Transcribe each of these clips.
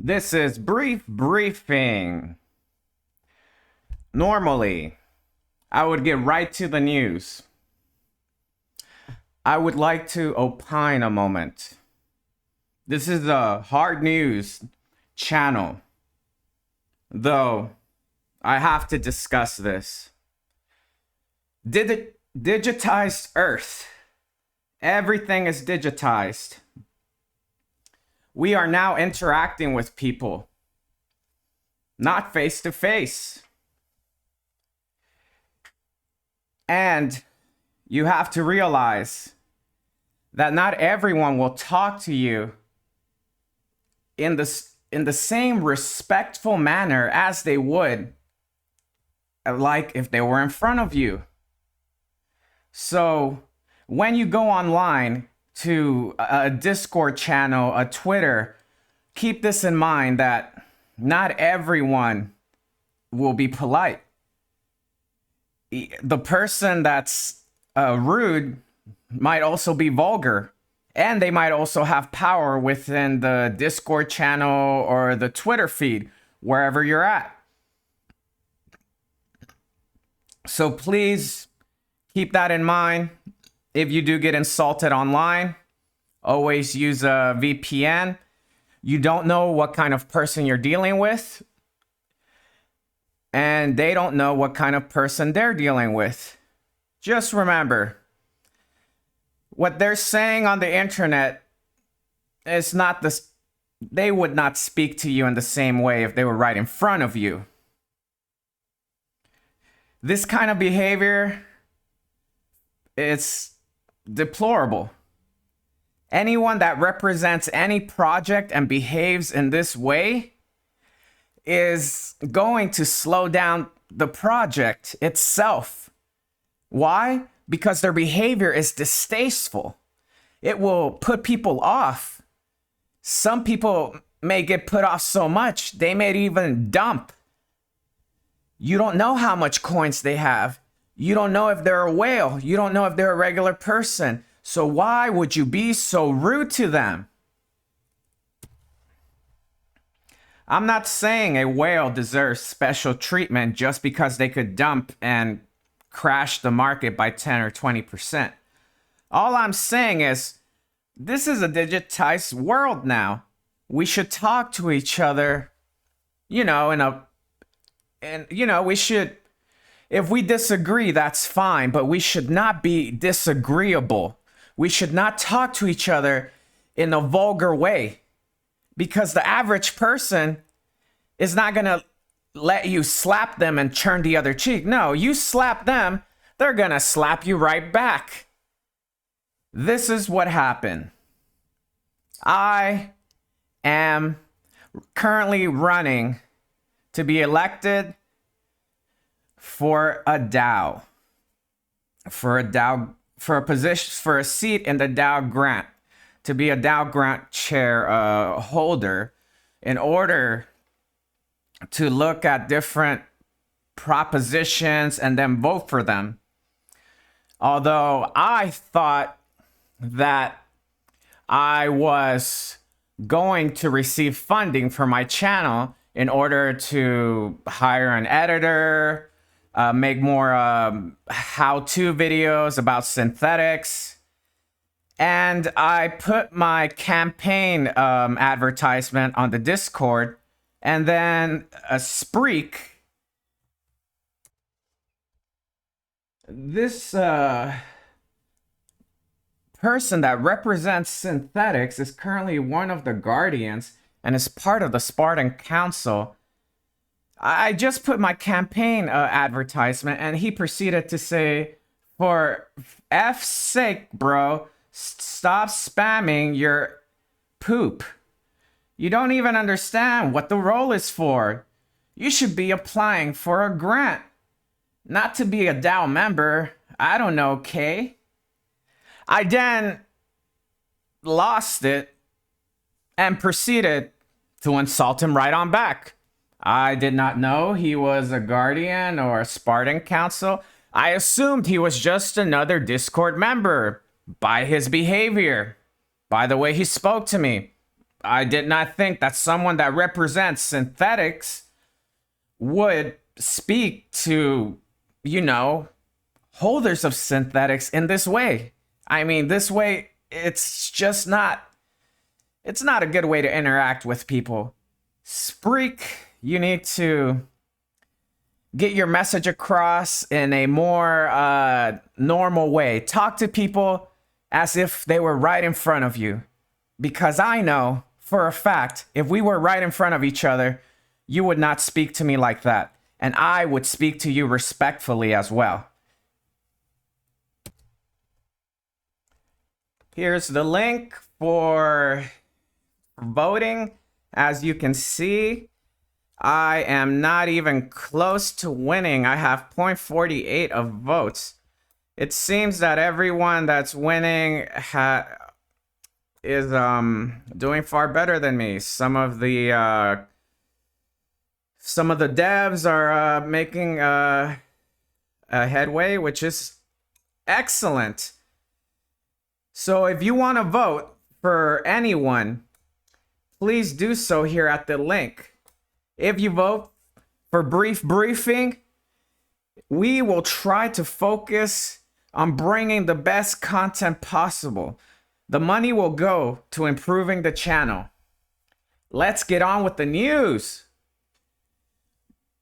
This is brief briefing. Normally, I would get right to the news. I would like to opine a moment. This is a hard news channel, though I have to discuss this. Digitized Earth. Everything is digitized. We are now interacting with people, not face to face. And you have to realize that not everyone will talk to you in the same respectful manner as they would like if they were in front of you. So when you go online to a Discord channel, a Twitter, keep this in mind that not everyone will be polite. The person that's rude might also be vulgar, and they might also have power within the Discord channel or the Twitter feed, wherever you're at. So please keep that in mind. If you do get insulted online, always use a VPN. You don't know what kind of person you're dealing with, and they don't know what kind of person they're dealing with. Just remember, what they're saying on the internet is not this. They would not speak to you in the same way if they were right in front of you. This kind of behavior, it's deplorable. Anyone that represents any project and behaves in this way is going to slow down the project itself. Why? Because their behavior is distasteful. It will put people off. Some people may get put off so much, they may even dump. You don't know how much coins they have. You don't know if they're a whale. You don't know if they're a regular person. So why would you be so rude to them? I'm not saying a whale deserves special treatment just because they could dump and crash the market by 10 or 20%. All I'm saying is this is a digitized world now. We should talk to each other, we should. If we disagree, that's fine, but we should not be disagreeable. We should not talk to each other in a vulgar way, because the average person is not going to let you slap them and turn the other cheek. No, you slap them, they're going to slap you right back. This is what happened. I am currently running to be elected for a DAO, for a seat in the DAO grant, to be a DAO grant chair holder, in order to look at different propositions and then vote for them. Although I thought that I was going to receive funding for my channel in order to hire an editor, make more how-to videos about synthetics. And I put my campaign advertisement on the Discord, and then a Spreak. This person that represents synthetics is currently one of the guardians and is part of the Spartan Council. I just put my campaign advertisement, and he proceeded to say, for F's sake, bro, stop spamming your poop. You don't even understand what the role is for. You should be applying for a grant, not to be a DAO member. I don't know, K. I then lost it and proceeded to insult him right on back. I did not know he was a guardian or a Spartan Council. I assumed he was just another Discord member by his behavior, by the way he spoke to me. I did not think that someone that represents synthetics would speak to, you know, holders of synthetics in this way. I mean, this way, it's not a good way to interact with people. Spreak, you need to get your message across in a more normal way. Talk to people as if they were right in front of you. Because I know for a fact, if we were right in front of each other, you would not speak to me like that. And I would speak to you respectfully as well. Here's the link for voting. As you can see, I am not even close to winning. I have 0.48 of votes. It seems that everyone that's winning is doing far better than me. Some of the devs are making a headway, which is excellent. So if you want to vote for anyone, please do so here at the link. If you vote for Brief Briefing, we will try to focus on bringing the best content possible. The money will go to improving the channel. Let's get on with the news.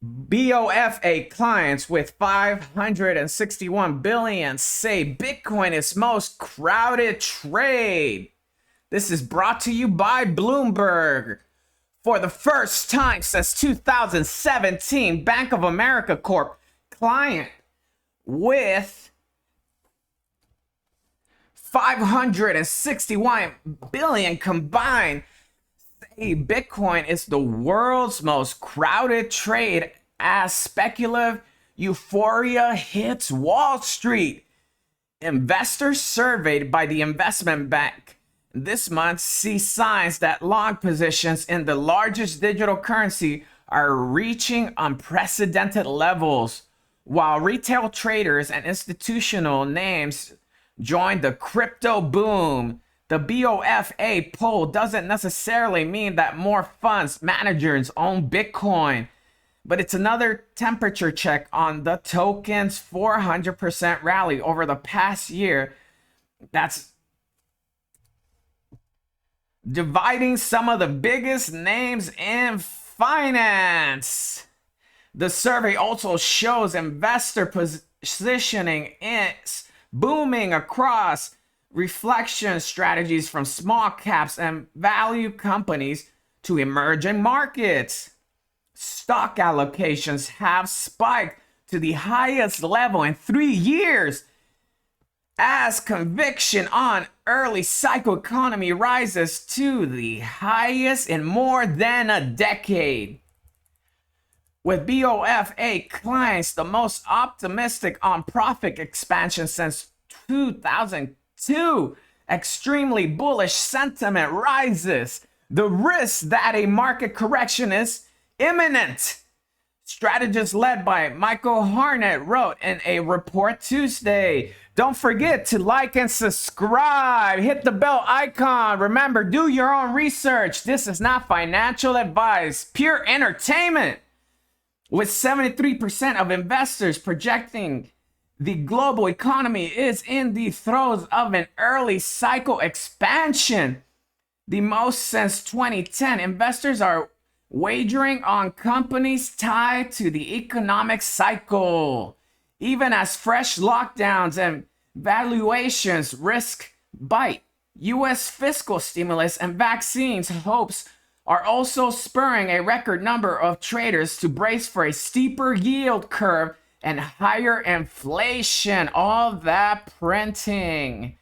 BOFA clients with 561 billion say Bitcoin is most crowded trade. This is brought to you by Bloomberg. For the first time since 2017, Bank of America Corp client with 561 billion combined say Bitcoin is the world's most crowded trade as speculative euphoria hits Wall Street. Investors surveyed by the investment bank this month see signs that long positions in the largest digital currency are reaching unprecedented levels, while retail traders and institutional names join the crypto boom. The BOFA poll doesn't necessarily mean that more funds managers own Bitcoin, but it's another temperature check on the token's 400% rally over the past year that's dividing some of the biggest names in finance. The survey also shows investor positioning is booming across reflection strategies from small caps and value companies to emerging markets. Stock allocations have spiked to the highest level in 3 years as conviction on early cycle economy rises to the highest in more than a decade. With BOFA clients the most optimistic on profit expansion since 2002, extremely bullish sentiment rises. The risk that a market correction is imminent. Strategists led by Michael Harnett wrote in a report Tuesday. Don't forget to like and subscribe. Hit the bell icon. Remember, do your own research. This is not financial advice, pure entertainment. With 73% of investors projecting the global economy is in the throes of an early cycle expansion, the most since 2010, investors are wagering on companies tied to the economic cycle. Even as fresh lockdowns and valuations risk bite, U.S. fiscal stimulus and vaccines hopes are also spurring a record number of traders to brace for a steeper yield curve and higher inflation. All that printing.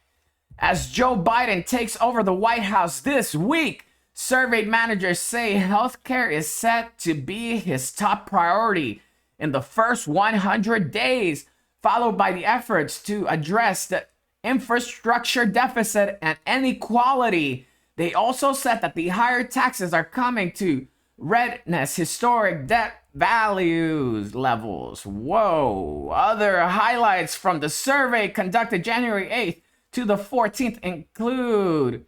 As Joe Biden takes over the White House this week, surveyed managers say healthcare is set to be his top priority in the first 100 days, followed by the efforts to address the infrastructure deficit and inequality. They also said that the higher taxes are coming to redness historic debt values levels. Whoa. Other highlights from the survey conducted January 8th to the 14th include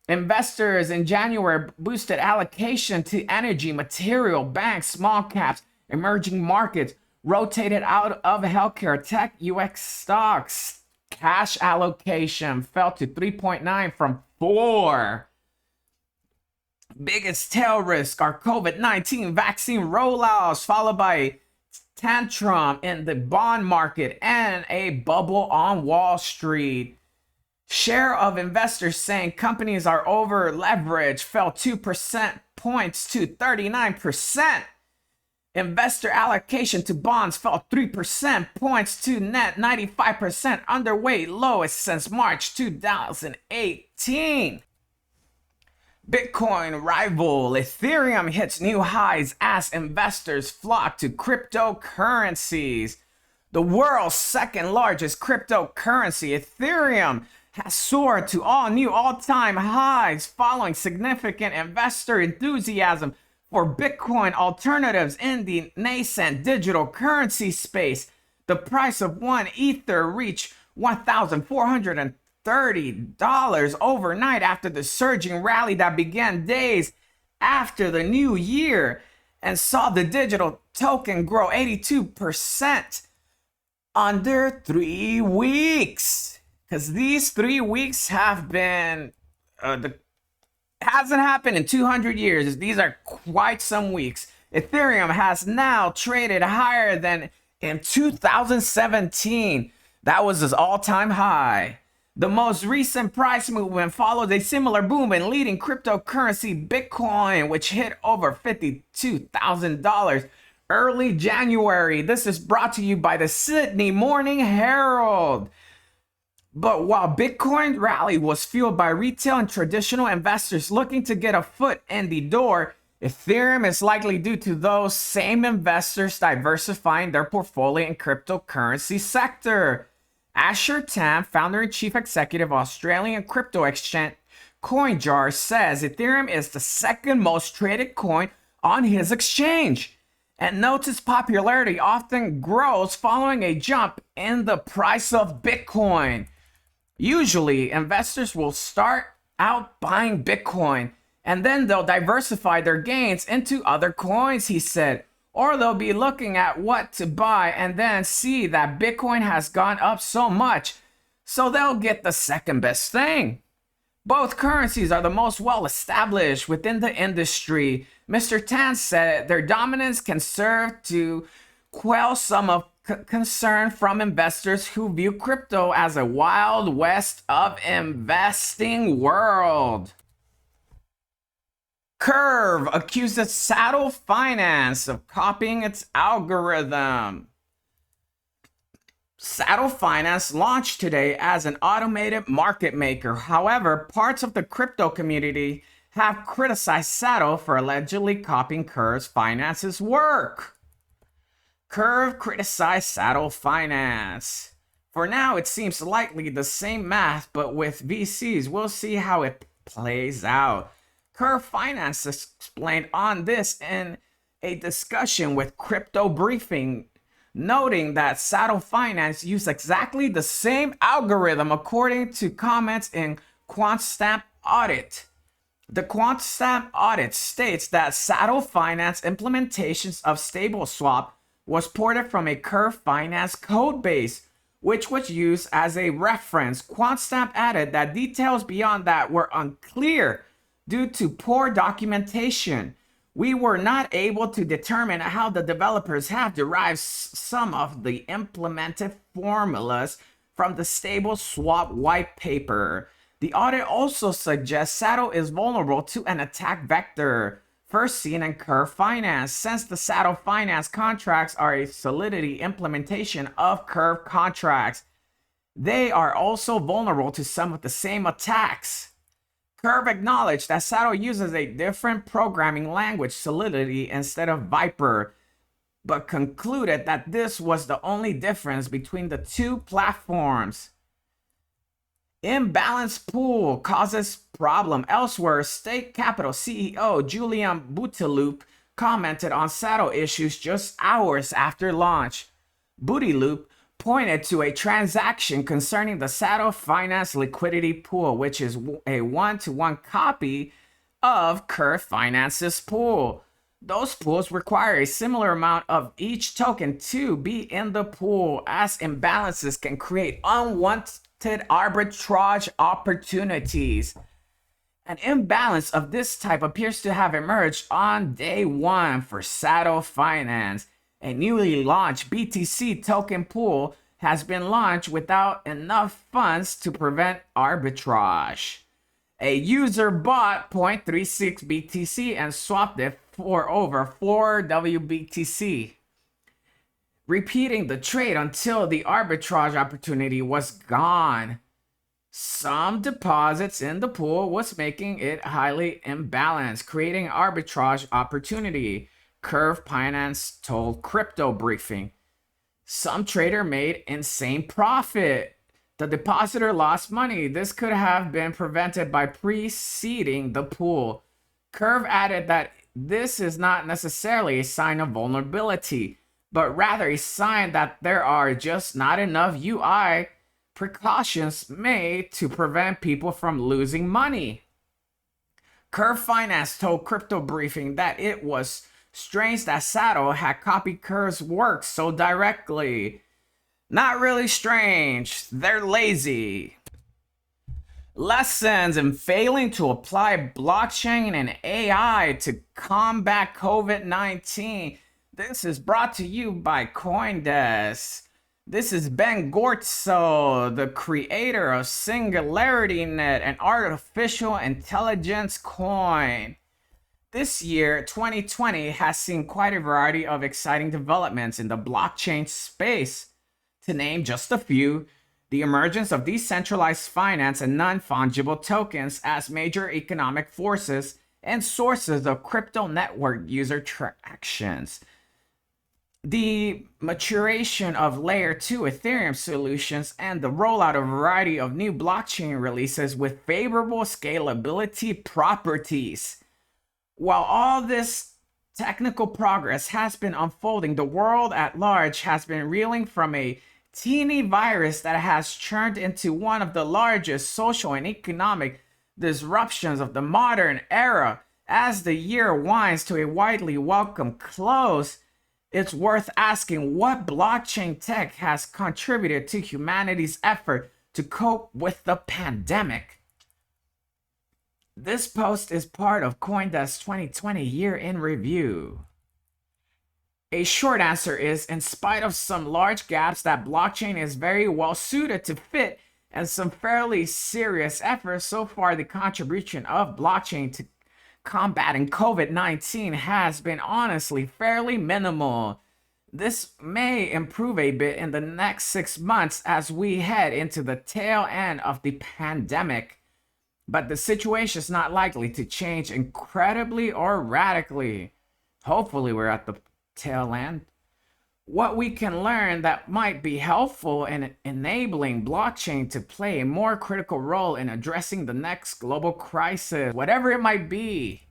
Investors in January boosted allocation to energy, material, banks, small caps, emerging markets, rotated out of healthcare, tech, UX stocks. Cash allocation fell to 3.9 from 4. Biggest tail risk are COVID-19 vaccine rollouts, followed by tantrum in the bond market and a bubble on Wall Street. Share of investors saying companies are over leveraged fell 2% points to 39%. Investor allocation to bonds fell 3% points to net 95% underweight, lowest since March 2018. Bitcoin rival Ethereum hits new highs as investors flock to cryptocurrencies. The world's second largest cryptocurrency, Ethereum, has soared to all-time highs following significant investor enthusiasm for Bitcoin alternatives in the nascent digital currency space. The price of one Ether reached $1,430 overnight after the surging rally that began days after the new year and saw the digital token grow 82% under 3 weeks. Because these 3 weeks have been, hasn't happened in 200 years. These are quite some weeks. Ethereum has now traded higher than in 2017. That was its all-time high. The most recent price movement followed a similar boom in leading cryptocurrency Bitcoin, which hit over $52,000 early January. This is brought to you by the Sydney Morning Herald. But while Bitcoin rally was fueled by retail and traditional investors looking to get a foot in the door, Ethereum is likely due to those same investors diversifying their portfolio in cryptocurrency sector. Asher Tam, founder and chief executive of Australian crypto exchange CoinJar, says Ethereum is the second most traded coin on his exchange, and notes its popularity often grows following a jump in the price of Bitcoin. Usually, investors will start out buying Bitcoin, and then they'll diversify their gains into other coins, he said. Or they'll be looking at what to buy and then see that Bitcoin has gone up so much, so they'll get the second best thing. Both currencies are the most well established within the industry. Mr. Tan said their dominance can serve to quell some of concern from investors who view crypto as a wild west of investing world. Curve accuses Saddle Finance of copying its algorithm. Saddle Finance launched today as an automated market maker. However, parts of the crypto community have criticized Saddle for allegedly copying Curve's Finance's work. Curve criticized Saddle Finance. For now, it seems likely the same math, but with VCs, we'll see how it plays out. Curve Finance explained on this in a discussion with Crypto Briefing, noting that Saddle Finance used exactly the same algorithm according to comments in QuantStamp audit. The QuantStamp audit states that Saddle Finance implementations of StableSwap was ported from a Curve Finance code base, which was used as a reference. QuantStamp added that details beyond that were unclear due to poor documentation. We were not able to determine how the developers have derived some of the implemented formulas from the StableSwap white paper. The audit also suggests Saddle is vulnerable to an attack vector, first seen in Curve Finance, since the Saddle Finance contracts are a Solidity implementation of Curve contracts. They are also vulnerable to some of the same attacks. Curve acknowledged that Saddle uses a different programming language, Solidity, instead of Viper, but concluded that this was the only difference between the two platforms. Imbalanced pool causes problem elsewhere. Stake Capital CEO Julian Bouteloup commented on Saddle issues just hours after launch. Bouteloup pointed to a transaction concerning the Saddle Finance liquidity pool, which is a one-to-one copy of Curve Finance's pool. Those pools require a similar amount of each token to be in the pool, as imbalances can create unwanted arbitrage opportunities. An imbalance of this type appears to have emerged on day one for Saddle Finance. A newly launched BTC token pool has been launched without enough funds to prevent arbitrage. A user bought 0.36 BTC and swapped it for over 4 WBTC, repeating the trade until the arbitrage opportunity was gone. Some deposits in the pool was making it highly imbalanced, creating arbitrage opportunity, Curve Finance told Crypto Briefing. Some trader made insane profit. The depositor lost money. This could have been prevented by preceding the pool. Curve added that this is not necessarily a sign of vulnerability, but rather a sign that there are just not enough UI precautions made to prevent people from losing money. Curve Finance told Crypto Briefing that it was strange that Saddle had copied Curve's work so directly. Not really strange, they're lazy. Lessons in failing to apply blockchain and AI to combat COVID-19. This is brought to you by CoinDesk. This is Ben Gortso, the creator of SingularityNet, an artificial intelligence coin. This year, 2020, has seen quite a variety of exciting developments in the blockchain space. To name just a few, the emergence of decentralized finance and non-fungible tokens as major economic forces and sources of crypto network user transactions. The maturation of Layer 2 Ethereum solutions and the rollout of a variety of new blockchain releases with favorable scalability properties. While all this technical progress has been unfolding, the world at large has been reeling from a teeny virus that has turned into one of the largest social and economic disruptions of the modern era. As the year winds to a widely welcome close, it's worth asking what blockchain tech has contributed to humanity's effort to cope with the pandemic. This post is part of CoinDesk 2020 Year in Review. A short answer is, in spite of some large gaps that blockchain is very well suited to fit and some fairly serious efforts, so far the contribution of blockchain to combating COVID-19 has been honestly fairly minimal. This may improve a bit in the next 6 months as we head into the tail end of the pandemic, but the situation is not likely to change incredibly or radically. Hopefully we're at the tail end. What we can learn that might be helpful in enabling blockchain to play a more critical role in addressing the next global crisis, whatever it might be.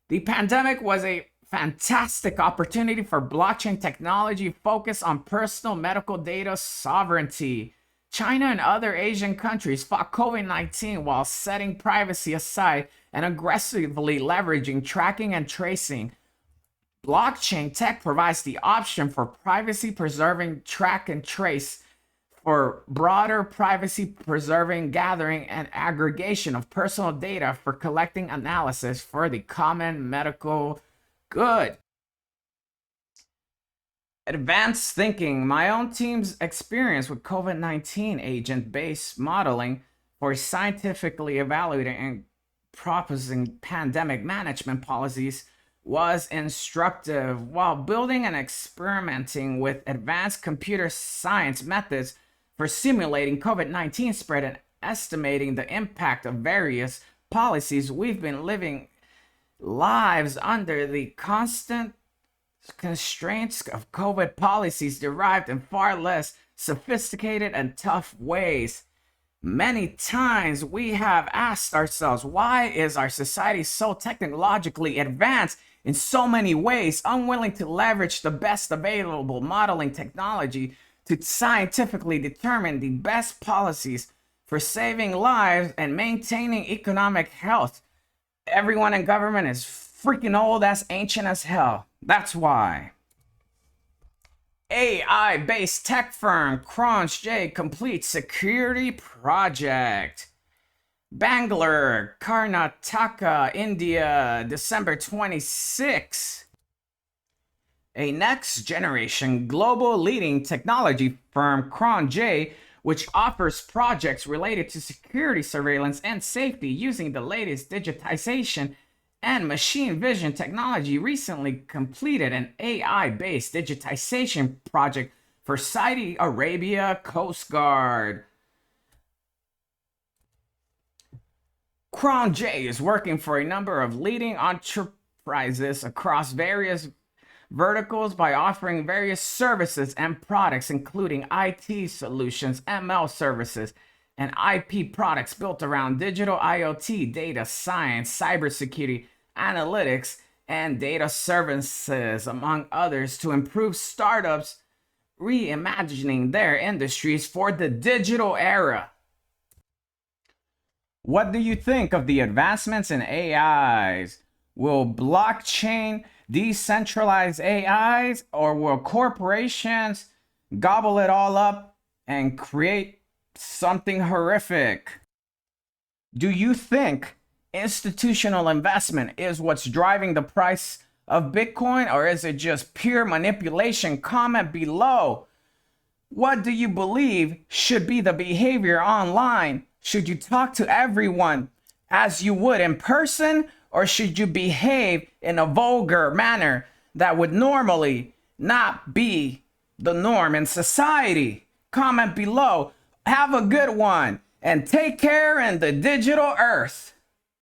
The pandemic was a fantastic opportunity for blockchain technology focused on personal medical data sovereignty. China and other Asian countries fought COVID-19 while setting privacy aside and aggressively leveraging tracking and tracing. Blockchain tech provides the option for privacy-preserving track and trace for broader privacy-preserving gathering and aggregation of personal data for collecting analysis for the common medical good. Advanced thinking. My own team's experience with COVID-19 agent-based modeling for scientifically evaluating and proposing pandemic management policies was instructive. While building and experimenting with advanced computer science methods for simulating COVID-19 spread and estimating the impact of various policies, we've been living lives under the constant constraints of COVID policies derived in far less sophisticated and tough ways. Many times we have asked ourselves, why is our society so technologically advanced in so many ways, unwilling to leverage the best available modeling technology to scientifically determine the best policies for saving lives and maintaining economic health. Everyone in government is freaking old, that's ancient as hell. That's why. AI-based tech firm GRANTDAO completes security project. Bangalore, Karnataka, India, December 26. A next-generation global leading technology firm, GRANTDAO, which offers projects related to security surveillance and safety using the latest digitization and machine vision technology, recently completed an AI-based digitization project for Saudi Arabia Coast Guard. GRANTDAO is working for a number of leading enterprises across various verticals by offering various services and products, including IT solutions, ML services, and IP products built around digital IoT, data science, cybersecurity, analytics, and data services, among others, to improve startups reimagining their industries for the digital era. What do you think of the advancements in AIs? Will blockchain decentralize AIs, or will corporations gobble it all up and create something horrific? Do you think institutional investment is what's driving the price of Bitcoin, or is it just pure manipulation? Comment below. What do you believe should be the behavior online? Should you talk to everyone as you would in person, or should you behave in a vulgar manner that would normally not be the norm in society? Comment below. Have a good one and take care in the digital earth.